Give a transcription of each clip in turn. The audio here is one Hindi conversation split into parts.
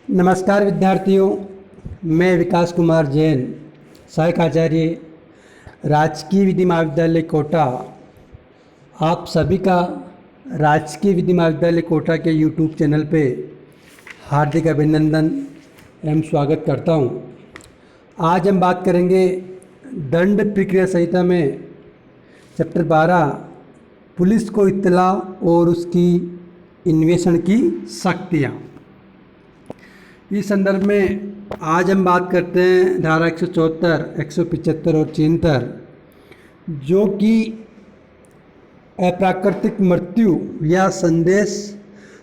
नमस्कार विद्यार्थियों, मैं विकास कुमार जैन, सहायक आचार्य, राजकीय विधि महाविद्यालय कोटा। आप सभी का राजकीय विधि महाविद्यालय कोटा के यूट्यूब चैनल पे हार्दिक अभिनंदन एवं स्वागत करता हूँ। आज हम बात करेंगे दंड प्रक्रिया संहिता में चैप्टर 12 पुलिस को इत्तला और उसकी अन्वेषण की शक्तियाँ। इस संदर्भ में आज हम बात करते हैं धारा 174, 175 और 76, जो कि अप्राकृतिक मृत्यु या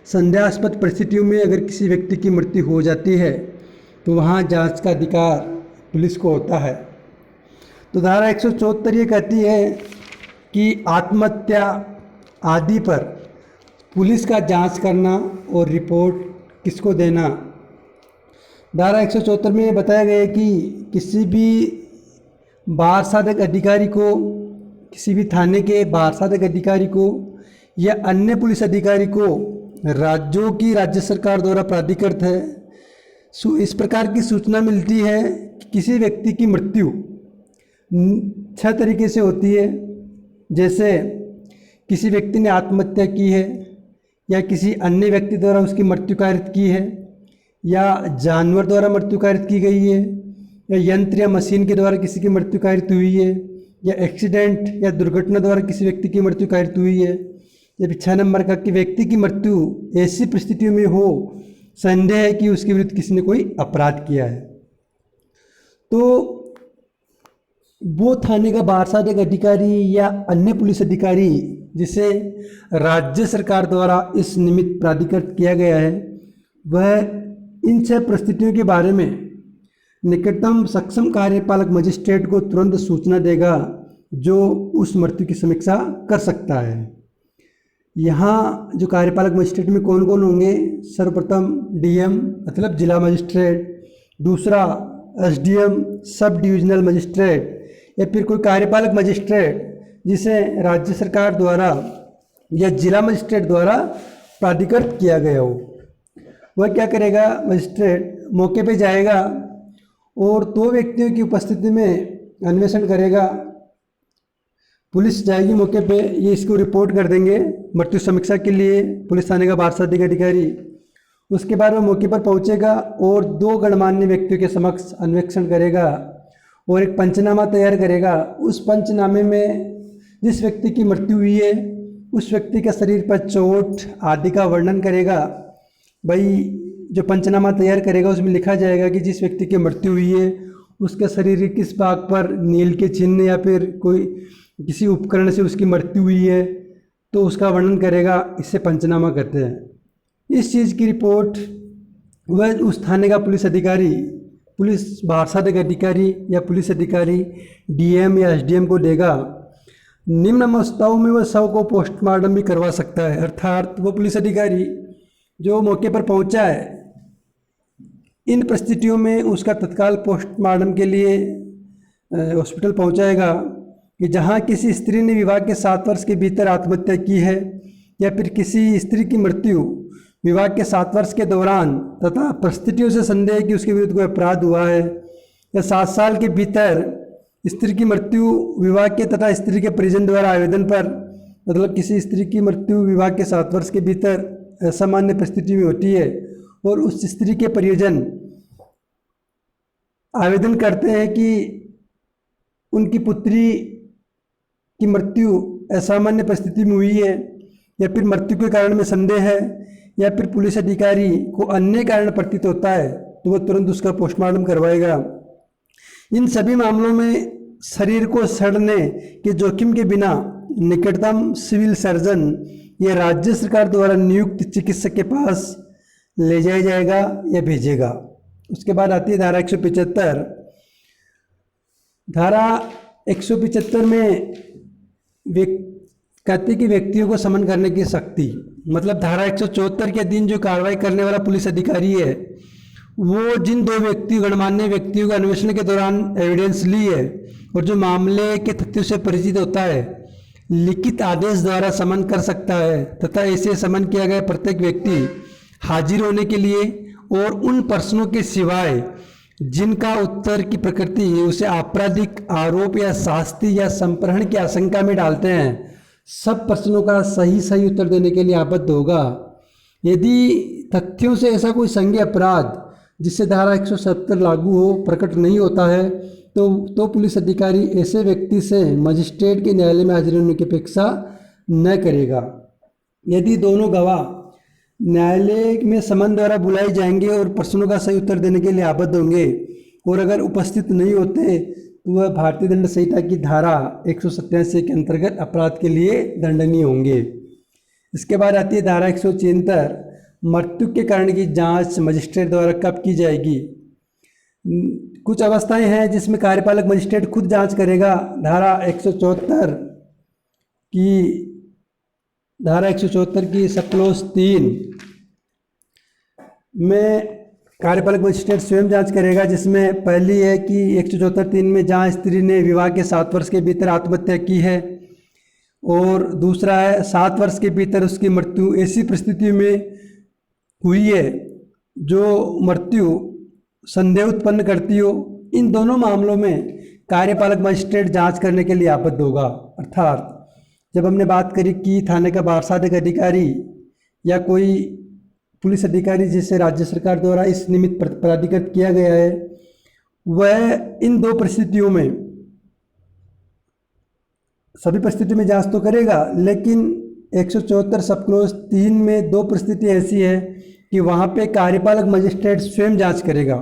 संदेहास्पद परिस्थितियों में अगर किसी व्यक्ति की मृत्यु हो जाती है तो वहाँ जांच का अधिकार पुलिस को होता है। तो धारा 174 ये कहती है कि आत्महत्या आदि पर पुलिस का जांच करना और रिपोर्ट किसको देना। धारा 174 में बताया गया है कि किसी भी बार साधक अधिकारी को, किसी भी थाने के बार साधक अधिकारी को या अन्य पुलिस अधिकारी को राज्यों की राज्य सरकार द्वारा प्राधिकृत है इस प्रकार की सूचना मिलती है कि किसी व्यक्ति की मृत्यु 6 तरीके से होती है। जैसे किसी व्यक्ति ने आत्महत्या की है, या किसी अन्य व्यक्ति द्वारा उसकी मृत्यु कारित की है, या जानवर द्वारा मृत्यु कारित की गई है, या यंत्र या मशीन के द्वारा किसी की मृत्यु कारित हुई है, या एक्सीडेंट या दुर्घटना द्वारा किसी व्यक्ति की मृत्यु कारित हुई है। या 6 नंबर का कि व्यक्ति की मृत्यु ऐसी परिस्थितियों में हो संदेह है कि उसके विरुद्ध किसी ने कोई अपराध किया है। तो वो थाने का बार साधक अधिकारी या अन्य पुलिस अधिकारी जिसे राज्य सरकार द्वारा इस निमित्त प्राधिकृत किया गया है, वह इन 6 परिस्थितियों के बारे में निकटतम सक्षम कार्यपालक मजिस्ट्रेट को तुरंत सूचना देगा, जो उस मृत्यु की समीक्षा कर सकता है। यहाँ जो कार्यपालक मजिस्ट्रेट में कौन कौन होंगे? सर्वप्रथम डीएम मतलब जिला मजिस्ट्रेट, दूसरा एसडीएम सब डिविजनल मजिस्ट्रेट, या फिर कोई कार्यपालक मजिस्ट्रेट जिसे राज्य सरकार द्वारा या जिला मजिस्ट्रेट द्वारा प्राधिकृत किया गया हो। वह क्या करेगा? मजिस्ट्रेट मौके पे जाएगा और 2 व्यक्तियों की उपस्थिति में अन्वेषण करेगा। पुलिस जाएगी मौके पे, ये इसको रिपोर्ट कर देंगे मृत्यु समीक्षा के लिए पुलिस थाने का बार साधक अधिकारी। उसके बाद वह मौके पर पहुंचेगा और 2 गणमान्य व्यक्तियों के समक्ष अन्वेषण करेगा और एक पंचनामा तैयार करेगा। उस पंचनामे में जिस व्यक्ति की मृत्यु हुई है उस व्यक्ति के शरीर पर चोट आदि का वर्णन करेगा। भाई जो पंचनामा तैयार करेगा उसमें लिखा जाएगा कि जिस व्यक्ति की मृत्यु हुई है उसके शरीर के किस भाग पर नील के चिन्ह या फिर कोई किसी उपकरण से उसकी मृत्यु हुई है, तो उसका वर्णन करेगा। इससे पंचनामा कहते हैं। इस चीज़ की रिपोर्ट वह उस थाने का पुलिस अधिकारी, पुलिस बार साधक अधिकारी या पुलिस अधिकारी डीएम या एसडीएम को देगा। निम्न अवस्थाओं में वह शव को पोस्टमार्टम भी करवा सकता है, अर्थात वो पुलिस अधिकारी जो मौके पर पहुंचा है, इन परिस्थितियों में उसका तत्काल पोस्टमार्टम के लिए हॉस्पिटल पहुंचाएगा कि जहां किसी स्त्री ने विवाह के 7 वर्ष के भीतर आत्महत्या की है, या फिर किसी स्त्री की मृत्यु विवाह के 7 वर्ष के दौरान तथा परिस्थितियों से संदेह है कि उसके विरुद्ध कोई अपराध हुआ है, या 7 साल के भीतर स्त्री की मृत्यु विवाह के तथा स्त्री के परिजन द्वारा आवेदन पर, मतलब किसी स्त्री की मृत्यु विवाह के 7 वर्ष के भीतर असामान्य परिस्थिति में होती है और उस स्त्री के परिजन आवेदन करते हैं कि उनकी पुत्री की मृत्यु असामान्य परिस्थिति में हुई है, या फिर मृत्यु के कारण में संदेह है, या फिर पुलिस अधिकारी को अन्य कारण प्रतीत होता है, तो वह तुरंत उसका पोस्टमार्टम करवाएगा। इन सभी मामलों में शरीर को सड़ने के जोखिम के बिना निकटतम सिविल सर्जन या राज्य सरकार द्वारा नियुक्त चिकित्सक के पास ले जाया जाएगा या भेजेगा। उसके बाद आती है धारा 175। धारा 175 में कहते कि व्यक्तियों को समन करने की शक्ति, मतलब धारा 174 के अधीन जो कार्रवाई करने वाला पुलिस अधिकारी है वो जिन 2 गणमान्य व्यक्तियों के अन्वेषण के दौरान एविडेंस ली है और जो मामले के तथ्यों से परिचित होता है, लिखित आदेश द्वारा समन कर सकता है तथा ऐसे समन किया गया प्रत्येक व्यक्ति हाजिर होने के लिए और उन प्रश्नों के सिवाय जिनका उत्तर की प्रकृति उसे आपराधिक आरोप या शास्ति या संप्रहण की आशंका में डालते हैं, सब प्रश्नों का सही सही उत्तर देने के लिए आबद्ध होगा। यदि तथ्यों से ऐसा कोई संज्ञेय अपराध जिससे धारा 170 लागू हो प्रकट नहीं होता है तो पुलिस अधिकारी ऐसे व्यक्ति से मजिस्ट्रेट के न्यायालय में हाजिर होने की अपेक्षा न करेगा। यदि दोनों गवाह न्यायालय में समन द्वारा बुलाए जाएंगे और प्रश्नों का सही उत्तर देने के लिए आबद्ध होंगे और अगर उपस्थित नहीं होते तो वह भारतीय दंड संहिता की धारा 187 के अंतर्गत अपराध के लिए दंडनीय होंगे। इसके बाद आती है धारा 173, मृत्यु के कारण की जांच मजिस्ट्रेट द्वारा कब की जाएगी। कुछ अवस्थाएं हैं जिसमें कार्यपालक मजिस्ट्रेट खुद जांच करेगा। धारा 174 की सब क्लॉज 3 में कार्यपालक मजिस्ट्रेट स्वयं जांच करेगा, जिसमें पहली है कि 174(3) में जहां स्त्री ने विवाह के 7 वर्ष के भीतर आत्महत्या की है, और दूसरा है 7 वर्ष के भीतर उसकी मृत्यु ऐसी परिस्थिति में हुई है जो मृत्यु संदेह उत्पन्न करती हो। इन दोनों मामलों में कार्यपालक मजिस्ट्रेट जांच करने के लिए आबद्ध होगा। अर्थात जब हमने बात करी कि थाने का बारसाधिक अधिकारी या कोई पुलिस अधिकारी जिसे राज्य सरकार द्वारा इस निमित्त प्राधिकृत किया गया है, वह इन दो परिस्थितियों में, सभी परिस्थितियों में जांच तो करेगा, लेकिन 174 सब क्लॉज 3 में 2 परिस्थिति ऐसी है कि वहाँ पे कार्यपालक मजिस्ट्रेट स्वयं जांच करेगा।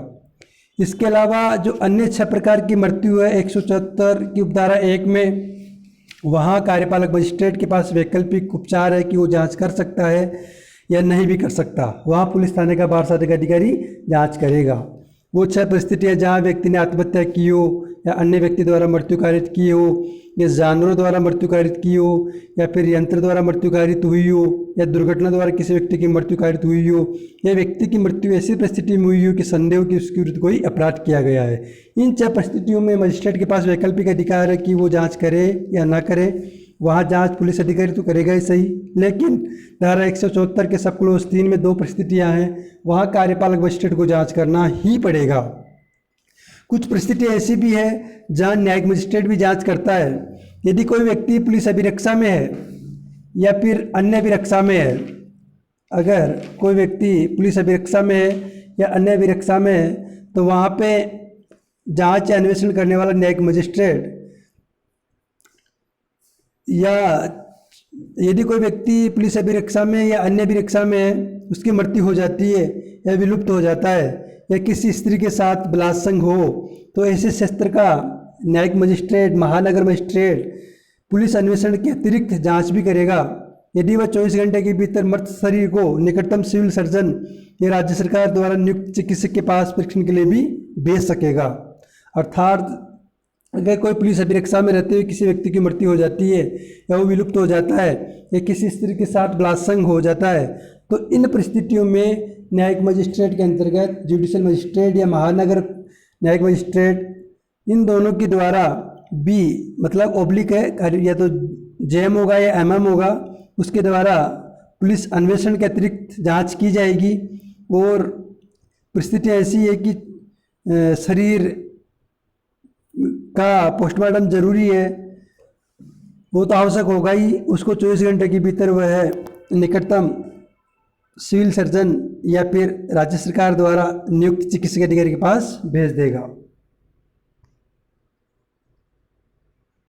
इसके अलावा जो अन्य 6 प्रकार की मृत्यु है 174 की उपधारा 1 में, वहाँ कार्यपालक मजिस्ट्रेट के पास वैकल्पिक उपचार है कि वो जांच कर सकता है या नहीं भी कर सकता। वहाँ पुलिस थाने का बारसाधिक अधिकारी जांच करेगा। वो 6 परिस्थितियाँ जहाँ व्यक्ति ने आत्महत्या की हो या अन्य व्यक्ति द्वारा मृत्यु कारित की हो या जानवरों द्वारा मृत्यु कारित की हो या फिर यंत्र द्वारा मृत्यु कारित हुई हो या दुर्घटना द्वारा किसी व्यक्ति की मृत्यु कारित हुई हो या व्यक्ति की मृत्यु ऐसी परिस्थिति में हुई हो कि संदेह हो कि उसके विरुद्ध कोई अपराध किया गया है। इन 6 परिस्थितियों में मजिस्ट्रेट के पास वैकल्पिक अधिकार है कि वो जाँच करे या ना करे। वहाँ जांच पुलिस अधिकारी तो करेगा ही सही, लेकिन धारा 174 के सब क्लॉज 3 में 2 परिस्थितियाँ हैं, वहाँ कार्यपालक मजिस्ट्रेट को जांच करना ही पड़ेगा। कुछ परिस्थिति ऐसी भी है जहाँ न्यायिक मजिस्ट्रेट भी जांच करता है। यदि कोई व्यक्ति पुलिस अभिरक्षा में है या फिर अन्य अभिरक्षा में है, अगर कोई व्यक्ति पुलिस अभिरक्षा में है या अन्य अभिरक्षा में है तो वहाँ पे जांच या अन्वेषण करने वाला न्यायिक मजिस्ट्रेट, या यदि कोई व्यक्ति पुलिस अभिरक्षा में या अन्य अभिरक्षा में है, उसकी मृत्यु हो जाती है या विलुप्त हो जाता है या किसी स्त्री के साथ बलात्संग हो, तो ऐसे क्षेत्र का न्यायिक मजिस्ट्रेट, महानगर मजिस्ट्रेट पुलिस अन्वेषण के अतिरिक्त जांच भी करेगा। यदि वह 24 घंटे के भीतर मृत शरीर को निकटतम सिविल सर्जन या राज्य सरकार द्वारा नियुक्त चिकित्सक के पास परीक्षण के लिए भी भेज सकेगा। अर्थात अगर कोई पुलिस अभिरक्षा में रहते हुए किसी व्यक्ति की मृत्यु हो जाती है या वो विलुप्त हो जाता है या किसी स्त्री के साथ बलात्संग हो जाता है, तो इन परिस्थितियों में न्यायिक मजिस्ट्रेट के अंतर्गत जुडिशियल मजिस्ट्रेट या महानगर न्यायिक मजिस्ट्रेट, इन दोनों के द्वारा भी, मतलब ऑब्लिक है, या तो जेएम होगा या एमएम होगा, उसके द्वारा पुलिस अन्वेषण के अतिरिक्त जांच की जाएगी। और परिस्थितियाँ ऐसी है कि शरीर का पोस्टमार्टम जरूरी है, वो तो आवश्यक होगा ही। उसको 24 घंटे के भीतर वह निकटतम सिविल सर्जन या फिर राज्य सरकार द्वारा नियुक्त चिकित्सक अधिकारी के पास भेज देगा।